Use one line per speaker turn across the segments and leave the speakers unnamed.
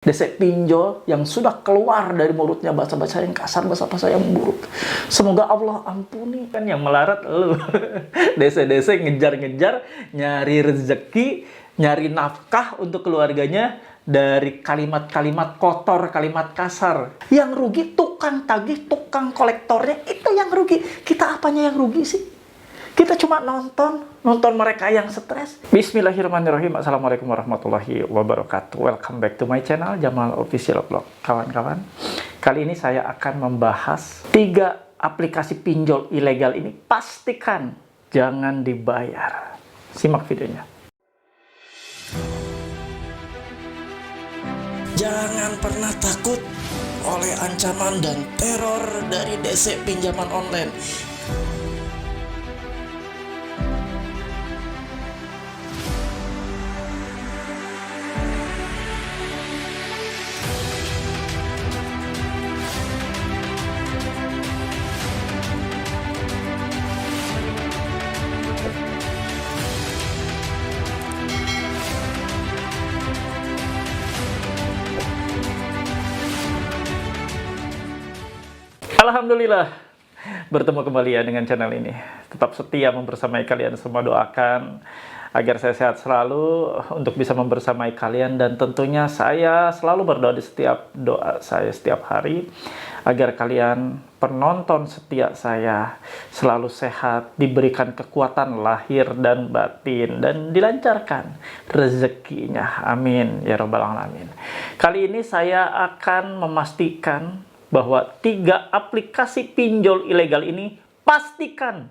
DC pinjol yang sudah keluar dari mulutnya bahasa-bahasa yang kasar, bahasa-bahasa yang buruk. Semoga Allah ampuni. Kan yang melarat lu. DC-DC ngejar-ngejar, nyari rezeki, nyari nafkah untuk keluarganya dari kalimat-kalimat kotor, kalimat kasar. Yang rugi tukang tagih, tukang kolektornya, itu yang rugi. Kita apanya yang rugi sih? Kita cuma nonton mereka yang stres. Bismillahirrahmanirrahim. Assalamualaikum warahmatullahi wabarakatuh. Welcome back to my channel, Jamal Official Vlog. Kawan-kawan, kali ini saya akan membahas 3 aplikasi pinjol ilegal ini. Pastikan jangan dibayar. Simak videonya.
Jangan pernah takut oleh ancaman dan teror dari DC pinjaman online.
Alhamdulillah, bertemu kembali ya dengan channel ini. Tetap setia membersamai kalian semua, doakan agar saya sehat selalu untuk bisa membersamai kalian, dan tentunya saya selalu berdoa di setiap doa saya setiap hari agar kalian penonton setia saya selalu sehat, diberikan kekuatan lahir dan batin, dan dilancarkan rezekinya. Amin ya rabbal alamin. Kali ini saya akan memastikan bahwa 3 aplikasi pinjol ilegal ini pastikan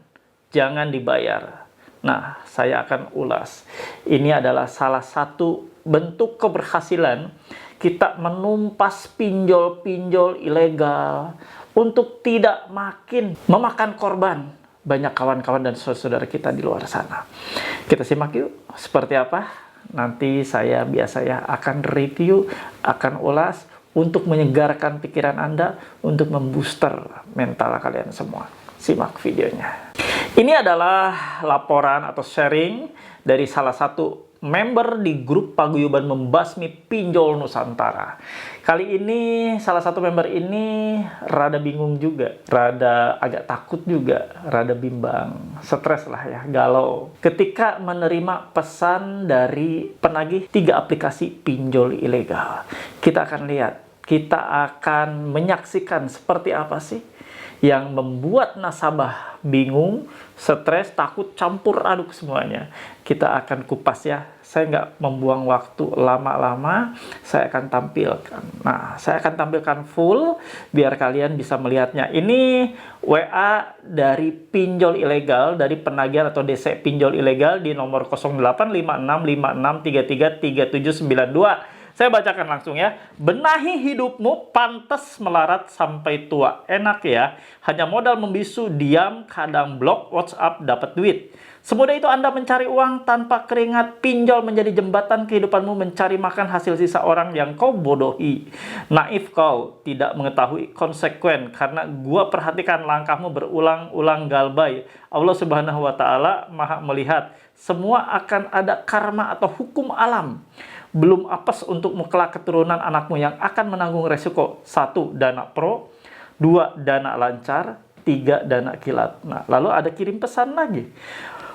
jangan dibayar. Nah, saya akan ulas. Ini adalah salah satu bentuk keberhasilan kita menumpas pinjol-pinjol ilegal untuk tidak makin memakan korban banyak kawan-kawan dan saudara kita di luar sana. Kita simak yuk seperti apa. Nanti saya biasanya akan review, akan ulas untuk menyegarkan pikiran Anda, untuk membooster mental kalian semua. Simak videonya. Ini adalah laporan atau sharing dari salah satu member di grup paguyuban membasmi pinjol Nusantara. Kali ini salah satu member ini rada bingung juga, rada agak takut juga, rada bimbang, stres lah ya, galau ketika menerima pesan dari penagih 3 aplikasi pinjol ilegal. Kita akan lihat, kita akan menyaksikan seperti apa sih yang membuat nasabah bingung, stres, takut, campur aduk semuanya. Kita akan kupas ya. Saya nggak membuang waktu lama-lama, saya akan tampilkan. Nah, saya akan tampilkan full biar kalian bisa melihatnya. Ini WA dari pinjol ilegal, dari penagihan atau DC pinjol ilegal di nomor 085656333792. Saya bacakan langsung ya. Benahi hidupmu, pantas melarat sampai tua. Enak ya. Hanya modal membisu, diam, kadang blok, WhatsApp, dapat duit. Semudah itu Anda mencari uang tanpa keringat. Pinjol menjadi jembatan kehidupanmu mencari makan hasil sisa orang yang kau bodohi. Naif kau, tidak mengetahui konsekuen. Karena gua perhatikan langkahmu berulang-ulang galbay. Allah Subhanahu wa Ta'ala Maha melihat. Semua akan ada karma atau hukum alam. Belum apes untukmu kelak keturunan anakmu yang akan menanggung resiko. 1. Dana pro. 2. Dana lancar. 3. Dana kilat. Nah, lalu ada kirim pesan lagi.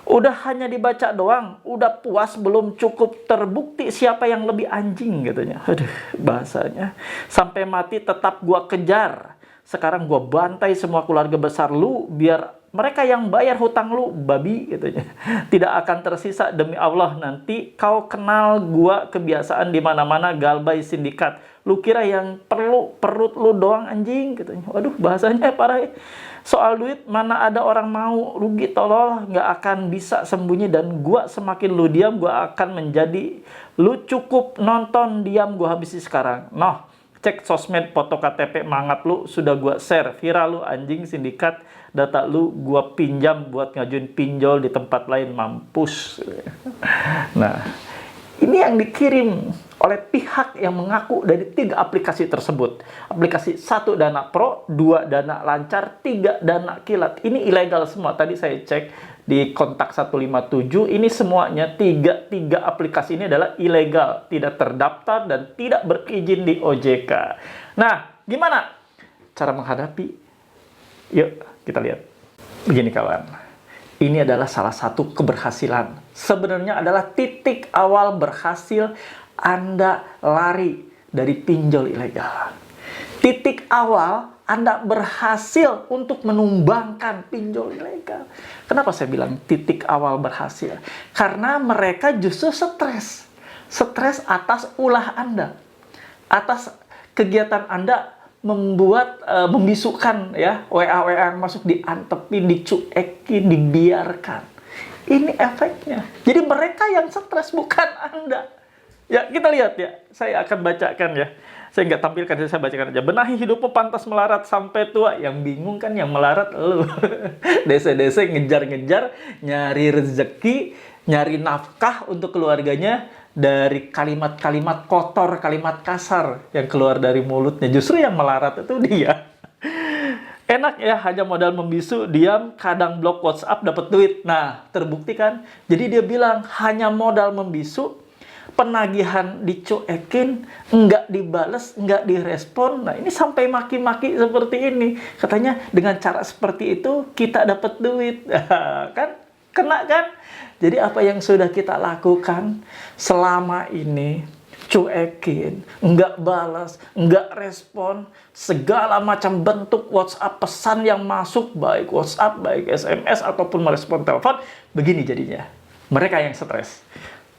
Udah hanya dibaca doang, udah puas belum cukup terbukti siapa yang lebih anjing katanya. Aduh, bahasanya. Sampai mati tetap gua kejar. Sekarang gua bantai semua keluarga besar lu biar mereka yang bayar hutang lu, babi katanya. Tidak akan tersisa demi Allah, nanti kau kenal gua kebiasaan di mana-mana galbay sindikat. Lu kira yang perlu perut lu doang anjing katanya. Waduh, bahasanya parah ya. Soal duit mana ada orang mau rugi tolol, nggak akan bisa sembunyi, dan gua semakin lu diam gua akan menjadi lu cukup nonton diam gua habisi sekarang. Noh, cek sosmed foto KTP mangap lu sudah gua share viral lu anjing sindikat. Data lu gua pinjam buat ngajuin pinjol di tempat lain, mampus. Nah, ini yang dikirim oleh pihak yang mengaku dari 3 aplikasi tersebut. Aplikasi 1 Dana Pro, 2 Dana Lancar, 3 Dana Kilat. Ini ilegal semua. Tadi saya cek di kontak 157, ini semuanya tiga aplikasi ini adalah ilegal, tidak terdaftar dan tidak berizin di OJK. Nah, gimana cara menghadapi? Yuk kita lihat. Begini kawan, ini adalah salah satu keberhasilan. Sebenarnya adalah titik awal berhasil Anda lari dari pinjol ilegal. Titik awal Anda berhasil untuk menumbangkan pinjol ilegal. Kenapa saya bilang titik awal berhasil? Karena mereka justru stres. Stres atas ulah Anda. Atas kegiatan Anda membuat, membisukan ya, WA-WA yang masuk diantepin, dicuekin, dibiarkan. Ini efeknya. Jadi mereka yang stres, bukan Anda. Ya, kita lihat ya. Saya akan bacakan ya. Saya nggak tampilkan, saya bacakan aja. Benahi hidupmu pantas melarat sampai tua. Yang bingung kan yang melarat lu. Dese-dese ngejar-ngejar, nyari rezeki, nyari nafkah untuk keluarganya dari kalimat-kalimat kotor, kalimat kasar yang keluar dari mulutnya. Justru yang melarat itu dia. Enak ya, hanya modal membisu, diam, kadang blok WhatsApp, dapat duit. Nah, terbukti kan? Jadi dia bilang, hanya modal membisu, penagihan dicuekin, nggak dibales, nggak direspon. Nah, ini sampai maki-maki seperti ini. Katanya, dengan cara seperti itu, kita dapat duit. Kan? Kena kan? Jadi apa yang sudah kita lakukan selama ini, cuekin, nggak balas, nggak respon, segala macam bentuk WhatsApp pesan yang masuk, baik WhatsApp, baik SMS, ataupun merespon telepon, begini jadinya. Mereka yang stres.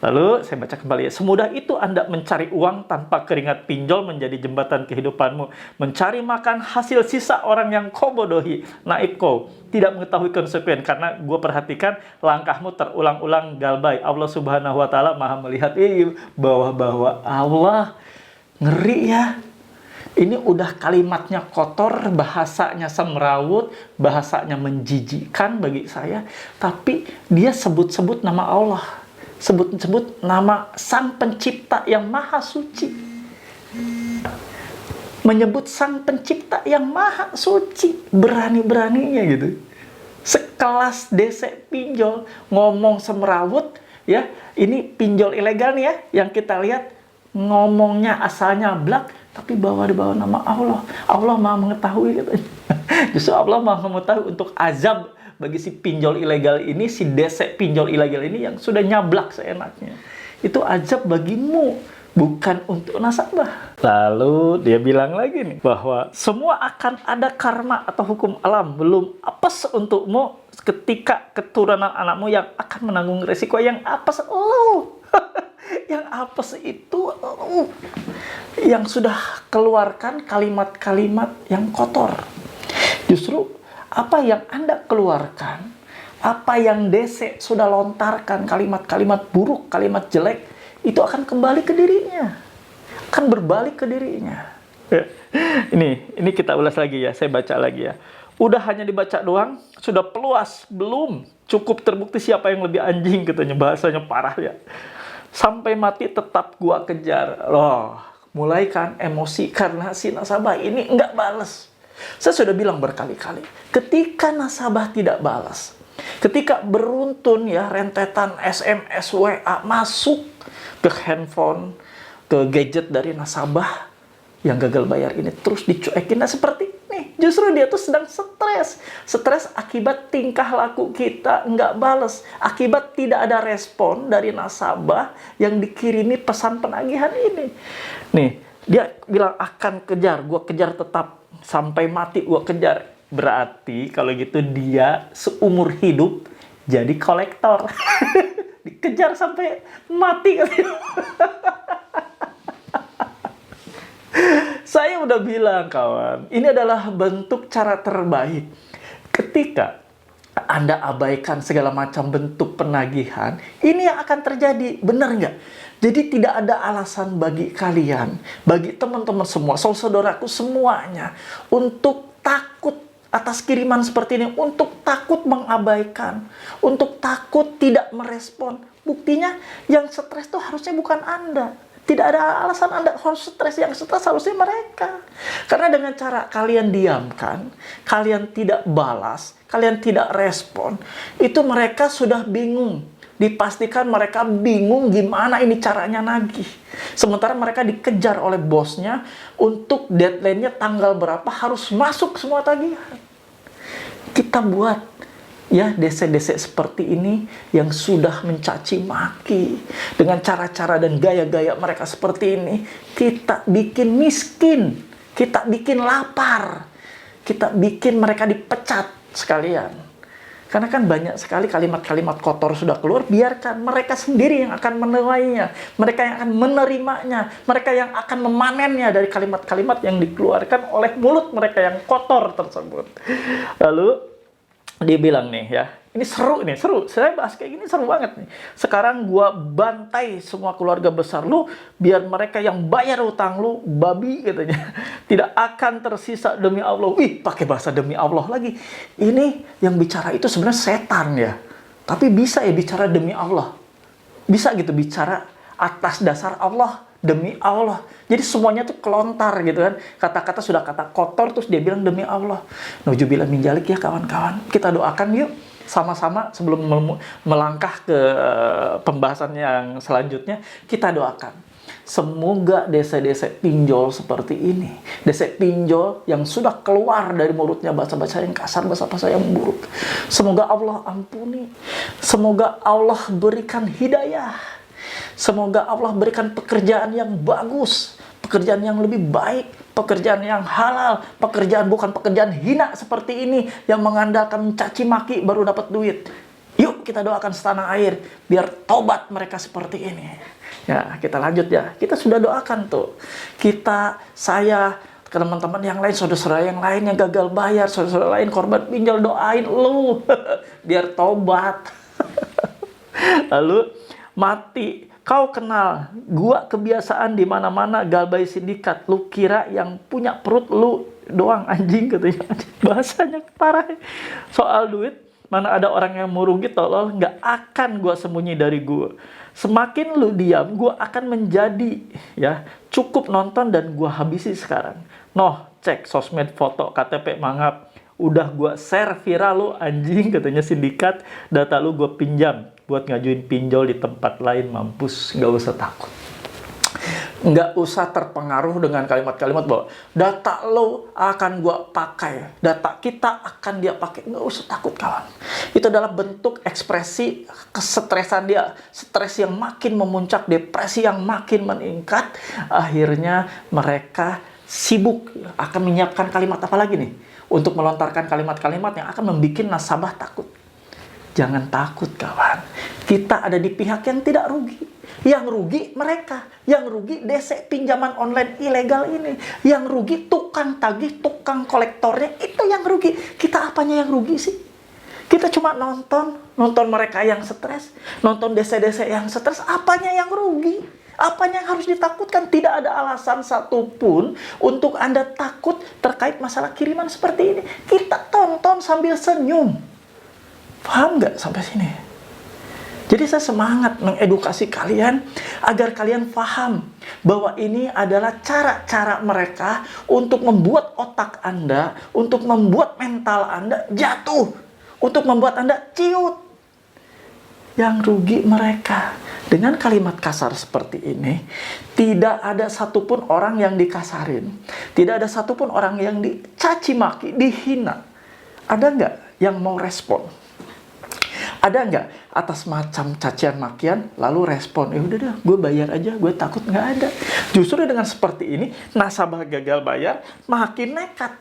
Lalu saya baca kembali ya. Semudah itu Anda mencari uang tanpa keringat pinjol menjadi jembatan kehidupanmu. Mencari makan hasil sisa orang yang kau bodohi. Naib kau, tidak mengetahui konsekuensi. Karena gue perhatikan langkahmu terulang-ulang galbay. Allah Subhanahu wa Ta'ala maha melihat. Bawah-bawah Allah. Ngeri ya. Ini udah kalimatnya kotor, bahasanya semrawut, bahasanya menjijikkan bagi saya. Tapi dia sebut-sebut nama Allah. Sebut-sebut nama Sang Pencipta yang Maha Suci. Menyebut Sang Pencipta yang Maha Suci. Berani-beraninya gitu. Sekelas dese pinjol, ngomong semrawut, ya. Ini pinjol ilegal nih ya, yang kita lihat ngomongnya asalnya blak, tapi di bawah nama Allah. Allah Maha mengetahui gitu. Justru Allah Maha mengetahui untuk azab bagi si pinjol ilegal ini, si dese pinjol ilegal ini yang sudah nyablak seenaknya. Itu azab bagimu, bukan untuk nasabah. Lalu dia bilang lagi nih, bahwa semua akan ada karma atau hukum alam. Belum apes untukmu ketika keturunan anakmu yang akan menanggung resiko yang apes lu. Yang apes itu lu. Yang sudah keluarkan kalimat-kalimat yang kotor. Justru apa yang Anda keluarkan, apa yang dese sudah lontarkan, kalimat-kalimat buruk, kalimat jelek, itu akan kembali ke dirinya. Akan berbalik ke dirinya. Ini kita ulas lagi ya, saya baca lagi ya. Udah hanya dibaca doang, sudah peluas, belum. Cukup terbukti siapa yang lebih anjing, katanya, bahasanya parah ya. Sampai mati tetap gua kejar. Loh, mulai kan emosi karena si nasabah ini nggak bales. Saya sudah bilang berkali-kali, ketika nasabah tidak balas, ketika beruntun ya rentetan SMS, WA masuk ke handphone, ke gadget dari nasabah yang gagal bayar ini terus dicuekin. Nah seperti ini, justru dia tuh sedang stres. Stres akibat tingkah laku kita nggak balas, akibat tidak ada respon dari nasabah yang dikirimi pesan penagihan ini. Nih, dia bilang akan kejar, gua kejar tetap. Sampai mati gua kejar. Berarti kalau gitu dia seumur hidup jadi kolektor. Dikejar sampai mati. Saya udah bilang kawan, ini adalah bentuk cara terbaik. Ketika Anda abaikan segala macam bentuk penagihan, ini yang akan terjadi. Benar nggak? Jadi tidak ada alasan bagi kalian, bagi teman-teman semua, saudaraku semuanya, untuk takut atas kiriman seperti ini, untuk takut mengabaikan, untuk takut tidak merespon. Buktinya yang stres itu harusnya bukan Anda. Tidak ada alasan Anda harus stres. Yang stres harusnya mereka. Karena dengan cara kalian diamkan, kalian tidak balas, kalian tidak respon, itu mereka sudah bingung. Dipastikan mereka bingung gimana ini caranya nagih. Sementara mereka dikejar oleh bosnya untuk deadline-nya tanggal berapa harus masuk semua tagihan. Kita buat ya DC-DC seperti ini yang sudah mencaci maki dengan cara-cara dan gaya-gaya mereka seperti ini, kita bikin miskin, kita bikin lapar, kita bikin mereka dipecat sekalian. Karena kan banyak sekali kalimat-kalimat kotor sudah keluar, biarkan mereka sendiri yang akan menuainya, mereka yang akan menerimanya, mereka yang akan memanennya dari kalimat-kalimat yang dikeluarkan oleh mulut mereka yang kotor tersebut. Lalu dia bilang nih ya, ini seru nih, seru. Saya bahas kayak gini seru banget nih. Sekarang gua bantai semua keluarga besar lu, biar mereka yang bayar utang lu, babi katanya, tidak akan tersisa demi Allah. Wih, pakai bahasa demi Allah lagi. Ini yang bicara itu sebenarnya setan ya. Tapi bisa ya bicara demi Allah. Bisa gitu bicara atas dasar Allah, demi Allah. Jadi semuanya tuh kelontar gitu kan. Kata-kata sudah kata kotor, terus dia bilang demi Allah. Nauzubillah min dzalik ya kawan-kawan. Kita doakan yuk sama-sama sebelum melangkah ke pembahasan yang selanjutnya. Kita doakan. Semoga dese-dese pinjol seperti ini, dese pinjol yang sudah keluar dari mulutnya bahasa-bahasa yang kasar, bahasa-bahasa yang buruk, semoga Allah ampuni. Semoga Allah berikan hidayah. Semoga Allah berikan pekerjaan yang bagus, pekerjaan yang lebih baik, pekerjaan yang halal, pekerjaan bukan pekerjaan hina seperti ini yang mengandalkan mencaci maki baru dapat duit. Yuk kita doakan setanah air biar tobat mereka seperti ini. Ya, kita lanjut ya. Kita sudah doakan tuh. Kita, saya, teman-teman yang lain, saudara-saudara yang lain yang gagal bayar, saudara-saudara lain korban pinjol, doain lu biar tobat. Lalu mati. Kau kenal, gua kebiasaan di mana-mana galbay sindikat. Lu kira yang punya perut lu doang anjing katanya. Bahasanya parah. Soal duit, mana ada orang yang mau rugi tolol, nggak akan gua sembunyi dari gua. Semakin lu diam, gua akan menjadi ya cukup nonton dan gua habisi sekarang. Noh, cek sosmed foto KTP mangap. Udah gua share viral lu anjing katanya sindikat. Data lu gua pinjam buat ngajuin pinjol di tempat lain, mampus. Nggak usah takut. Nggak usah terpengaruh dengan kalimat-kalimat bahwa data lo akan gua pakai, data kita akan dia pakai. Nggak usah takut kawan. Itu adalah bentuk ekspresi kesetresan dia, stres yang makin memuncak, depresi yang makin meningkat. Akhirnya mereka sibuk akan menyiapkan kalimat apa lagi nih untuk melontarkan kalimat-kalimat yang akan membuat nasabah takut. Jangan takut kawan. Kita ada di pihak yang tidak rugi. Yang rugi mereka. Yang rugi DC pinjaman online ilegal ini. Yang rugi tukang tagih, tukang kolektornya. Itu yang rugi. Kita apanya yang rugi sih? Kita cuma nonton mereka yang stres. Nonton DC-DC yang stres. Apanya yang rugi? Apanya yang harus ditakutkan? Tidak ada alasan satupun untuk Anda takut terkait masalah kiriman seperti ini. Kita tonton sambil senyum. Paham nggak sampai sini? Jadi saya semangat mengedukasi kalian agar kalian paham bahwa ini adalah cara-cara mereka untuk membuat otak Anda, untuk membuat mental Anda jatuh, untuk membuat Anda ciut. Yang rugi mereka. Dengan kalimat kasar seperti ini, tidak ada satupun orang yang dikasarin. Tidak ada satupun orang yang dicaci maki, dihina. Ada nggak yang mau respon? Ada nggak atas macam cacian makian lalu respon, ya udah deh gue bayar aja, gue takut? Nggak ada. Justru dengan seperti ini nasabah gagal bayar makin nekat,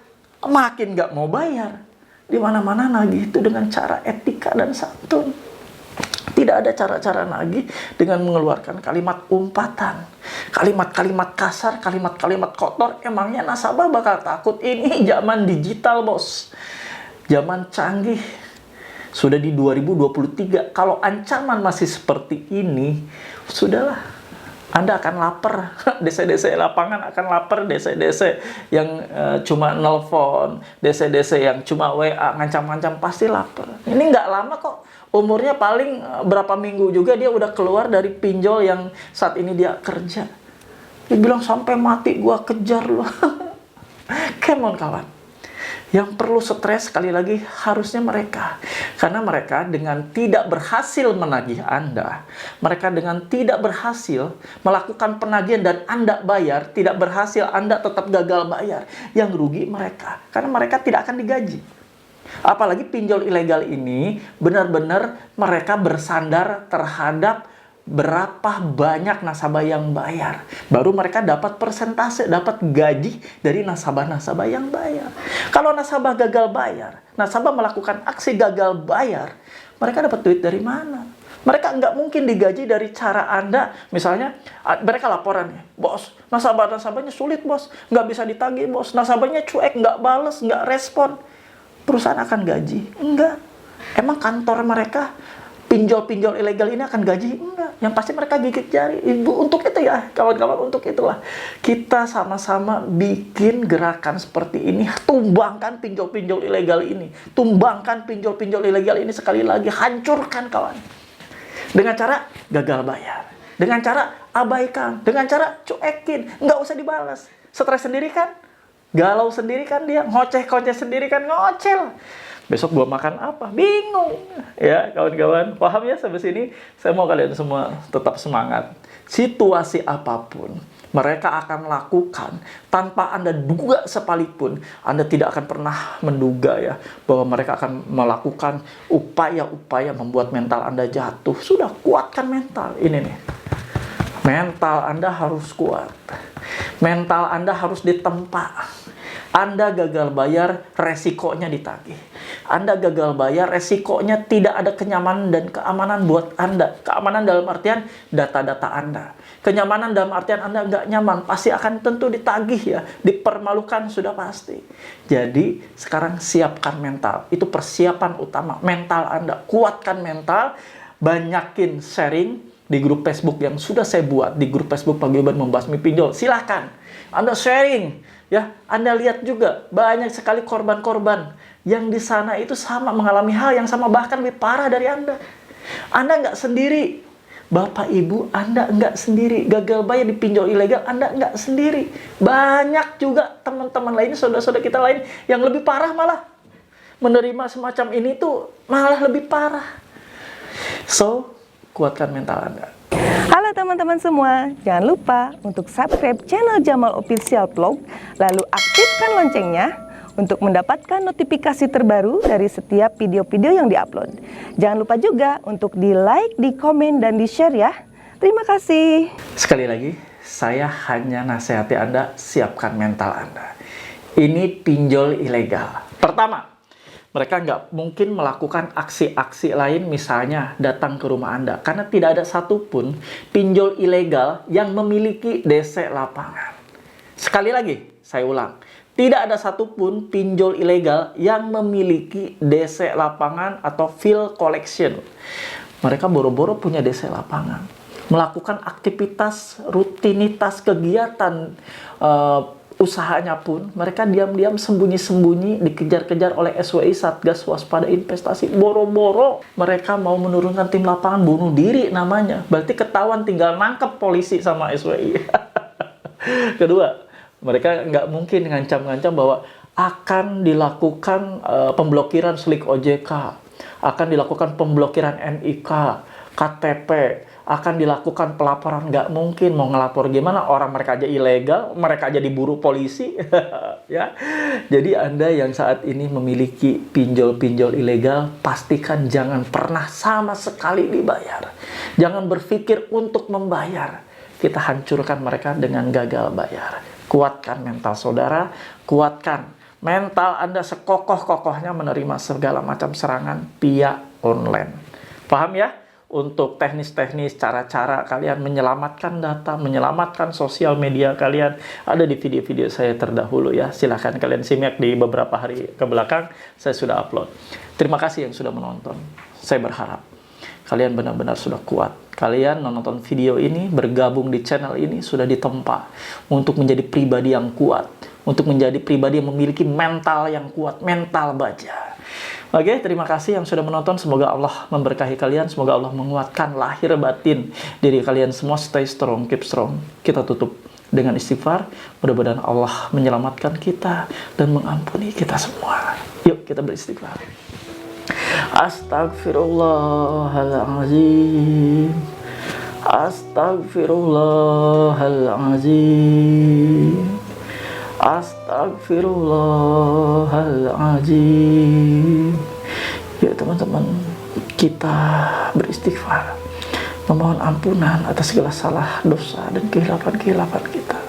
makin nggak mau bayar. Di mana-mana nagih itu dengan cara etika dan santun. Tidak ada cara-cara nagih dengan mengeluarkan kalimat umpatan, kalimat-kalimat kasar, kalimat-kalimat kotor. Emangnya nasabah bakal takut? Ini zaman digital bos, zaman canggih. Sudah di 2023, kalau ancaman masih seperti ini, sudahlah, Anda akan lapar. DC-DC lapangan akan lapar, DC-DC yang cuma nelpon, DC-DC yang cuma WA, ngancam-ngancam, pasti lapar. Ini nggak lama kok, umurnya paling berapa minggu juga dia udah keluar dari pinjol yang saat ini dia kerja. Dia bilang sampai mati gua kejar lo. Come on kawan. Yang perlu stres sekali lagi harusnya mereka. Karena mereka dengan tidak berhasil menagih Anda, mereka dengan tidak berhasil melakukan penagihan dan Anda bayar, tidak berhasil Anda tetap gagal bayar. Yang rugi mereka. Karena mereka tidak akan digaji. Apalagi pinjol ilegal ini benar-benar mereka bersandar terhadap berapa banyak nasabah yang bayar. Baru mereka dapat persentase, dapat gaji dari nasabah-nasabah yang bayar. Kalau nasabah gagal bayar, nasabah melakukan aksi gagal bayar, mereka dapat duit dari mana? Mereka nggak mungkin digaji dari cara Anda, misalnya mereka laporan ya, bos, nasabah-nasabahnya sulit bos, nggak bisa ditagih bos, nasabahnya cuek, nggak bales, nggak respon. Perusahaan akan gaji? Enggak. Emang kantor mereka pinjol-pinjol ilegal ini akan gaji? Enggak. Yang pasti mereka gigit jari. Untuk itu ya, kawan-kawan, untuk itulah kita sama-sama bikin gerakan seperti ini. Tumbangkan pinjol-pinjol ilegal ini. Tumbangkan pinjol-pinjol ilegal ini sekali lagi. Hancurkan kawan. Dengan cara gagal bayar. Dengan cara abaikan. Dengan cara cuekin. Nggak usah dibalas. Stres sendiri kan? Galau sendiri kan dia, ngoceh-ngoceh sendiri kan, ngocel. Besok gua makan apa? Bingung. Ya, kawan-kawan, paham ya sampai sini? Saya mau kalian semua tetap semangat. Situasi apapun mereka akan lakukan tanpa Anda duga sekalipun. Anda tidak akan pernah menduga ya bahwa mereka akan melakukan upaya-upaya membuat mental Anda jatuh. Sudah, kuatkan mental. Ini nih. Mental Anda harus kuat. Mental Anda harus ditempa. Anda gagal bayar, resikonya ditagih. Anda gagal bayar, resikonya tidak ada kenyamanan dan keamanan buat Anda. Keamanan dalam artian data-data Anda. Kenyamanan dalam artian Anda nggak nyaman, pasti akan tentu ditagih ya. Dipermalukan sudah pasti. Jadi sekarang siapkan mental. Itu persiapan utama. Mental Anda. Kuatkan mental. Banyakin sharing di grup Facebook yang sudah saya buat. Di grup Facebook Paguyuban Membasmi Pinjol. Silahkan. Anda sharing. Ya, Anda lihat juga banyak sekali korban-korban yang di sana itu sama mengalami hal yang sama, bahkan lebih parah dari Anda. Anda nggak sendiri. Bapak Ibu, Anda nggak sendiri. Gagal bayar di pinjol ilegal, Anda nggak sendiri. Banyak juga teman-teman lain, saudara-saudara kita lain yang lebih parah malah. Menerima semacam ini tuh malah lebih parah. So, kuatkan mental Anda.
Halo teman-teman semua, jangan lupa untuk subscribe channel Jamal Official Vlog, lalu aktifkan loncengnya untuk mendapatkan notifikasi terbaru dari setiap video-video yang diupload. Jangan lupa juga untuk di-like, di-komen, dan di-share ya. Terima kasih.
Sekali lagi, saya hanya nasihati Anda, siapkan mental Anda. Ini pinjol ilegal. Pertama, mereka nggak mungkin melakukan aksi-aksi lain, misalnya datang ke rumah Anda. Karena tidak ada satupun pinjol ilegal yang memiliki DC lapangan. Sekali lagi, saya ulang. Tidak ada satupun pinjol ilegal yang memiliki DC lapangan atau field collection. Mereka boro-boro punya DC lapangan. Melakukan aktivitas, rutinitas, kegiatan, usahanya pun mereka diam-diam sembunyi-sembunyi dikejar-kejar oleh SWI Satgas Waspada Investasi. Boro-boro mereka mau menurunkan tim lapangan, bunuh diri namanya. Berarti ketahuan, tinggal nangkep polisi sama SWI. Kedua, mereka nggak mungkin ngancam-ngancam bahwa akan dilakukan pemblokiran slik OJK, akan dilakukan pemblokiran NIK, KTP, akan dilakukan pelaporan. Nggak mungkin. Mau ngelapor gimana? Orang mereka aja ilegal, mereka aja diburu polisi. Ya. Jadi Anda yang saat ini memiliki pinjol-pinjol ilegal, pastikan jangan pernah sama sekali dibayar. Jangan berpikir untuk membayar. Kita hancurkan mereka dengan gagal bayar. Kuatkan mental saudara, kuatkan mental Anda sekokoh-kokohnya menerima segala macam serangan via online. Paham ya? Untuk teknis-teknis, cara-cara kalian menyelamatkan data, menyelamatkan sosial media kalian, ada di video-video saya terdahulu ya. Silahkan kalian simak di beberapa hari ke belakang, saya sudah upload. Terima kasih yang sudah menonton. Saya berharap kalian benar-benar sudah kuat. Kalian menonton video ini, bergabung di channel ini, sudah ditempa untuk menjadi pribadi yang kuat, untuk menjadi pribadi yang memiliki mental yang kuat, mental baja. Oke, terima kasih yang sudah menonton. Semoga Allah memberkahi kalian. Semoga Allah menguatkan lahir batin diri kalian semua. Stay strong, keep strong. Kita tutup Dengan istighfar, mudah-mudahan Allah menyelamatkan kita dan mengampuni kita semua. Yuk kita beristighfar. Astaghfirullahaladzim. Astaghfirullahaladzim. Astaghfirullahaladzim. Yuk teman-teman, kita beristighfar, memohon ampunan atas segala salah, dosa, dan kehilapan-kehilapan kita.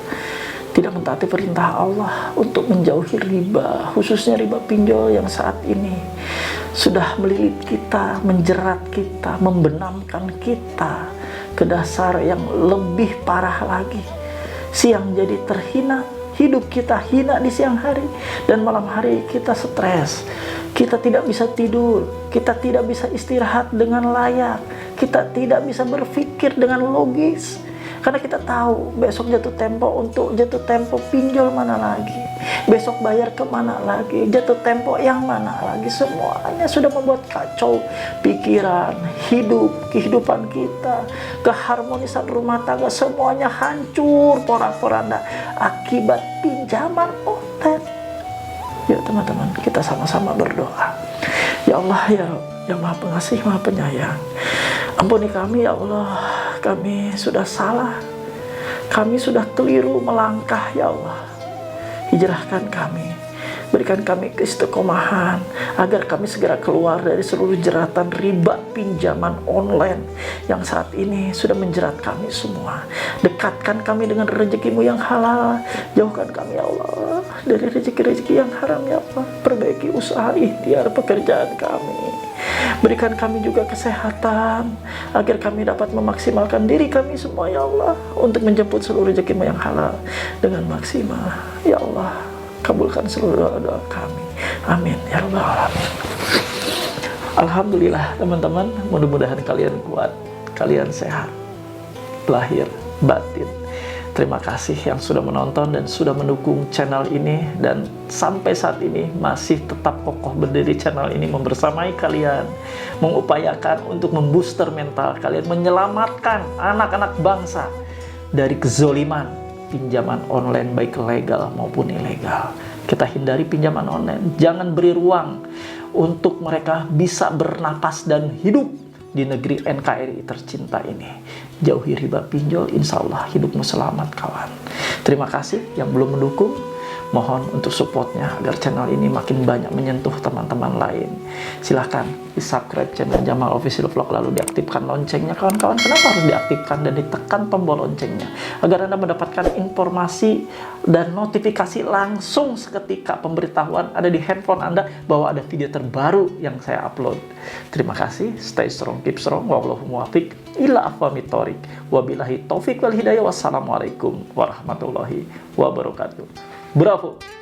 Tidak mentaati perintah Allah untuk menjauhi riba, khususnya riba pinjol yang saat ini sudah melilit kita, menjerat kita, membenamkan kita ke dasar yang lebih parah lagi. Siang jadi terhina, hidup kita hina di siang hari, dan malam hari kita stres. Kita tidak bisa tidur, kita tidak bisa istirahat dengan layak, kita tidak bisa berpikir dengan logis. Karena kita tahu besok jatuh tempo untuk jatuh tempo pinjol mana lagi, besok bayar kemana lagi, jatuh tempo yang mana lagi. Semuanya sudah membuat kacau pikiran, hidup, kehidupan kita, keharmonisan rumah tangga, semuanya hancur porak-poranda akibat pinjaman online. Ya teman-teman, kita sama-sama berdoa. Ya Allah, ya yang Maha Pengasih, Maha Penyayang, ampuni kami ya Allah, kami sudah salah, kami sudah keliru melangkah ya Allah. Hijrahkan kami, berikan kami keistiqomahan agar kami segera keluar dari seluruh jeratan riba pinjaman online yang saat ini sudah menjerat kami semua. Dekatkan kami dengan rezeki-Mu yang halal, jauhkan kami ya Allah dari rezeki-rezeki yang haram ya Allah. Perbaiki usaha ikhtiar pekerjaan kami, berikan kami juga kesehatan agar kami dapat memaksimalkan diri kami semua ya Allah untuk menjemput seluruh rezeki-Mu yang halal dengan maksimal ya Allah. Kabulkan seluruh doa kami. Amin ya rabbal alamin. Alhamdulillah teman-teman, mudah-mudahan kalian kuat, kalian sehat lahir batin. Terima kasih yang sudah menonton dan sudah mendukung channel ini, dan sampai saat ini masih tetap kokoh berdiri channel ini membersamai kalian, mengupayakan untuk membooster mental kalian, menyelamatkan anak-anak bangsa dari kezoliman pinjaman online baik legal maupun ilegal. Kita hindari pinjaman online, jangan beri ruang untuk mereka bisa bernapas dan hidup di negeri NKRI tercinta ini. Jauhi riba pinjol, insya Allah hidupmu selamat kawan. Terima kasih yang belum mendukung, mohon untuk supportnya agar channel ini makin banyak menyentuh teman-teman lain. Silahkan di subscribe channel Jamal Official Vlog, lalu diaktifkan loncengnya kawan-kawan. Kenapa harus diaktifkan dan ditekan tombol loncengnya? Agar Anda mendapatkan informasi dan notifikasi langsung seketika pemberitahuan ada di handphone Anda bahwa ada video terbaru yang saya upload. Terima kasih, stay strong, keep strong, wallahu muwaffiq ila aqwamit thoriq, wabillahi taufik wal hidayah. Wassalamualaikum warahmatullahi wabarakatuh. Bravo!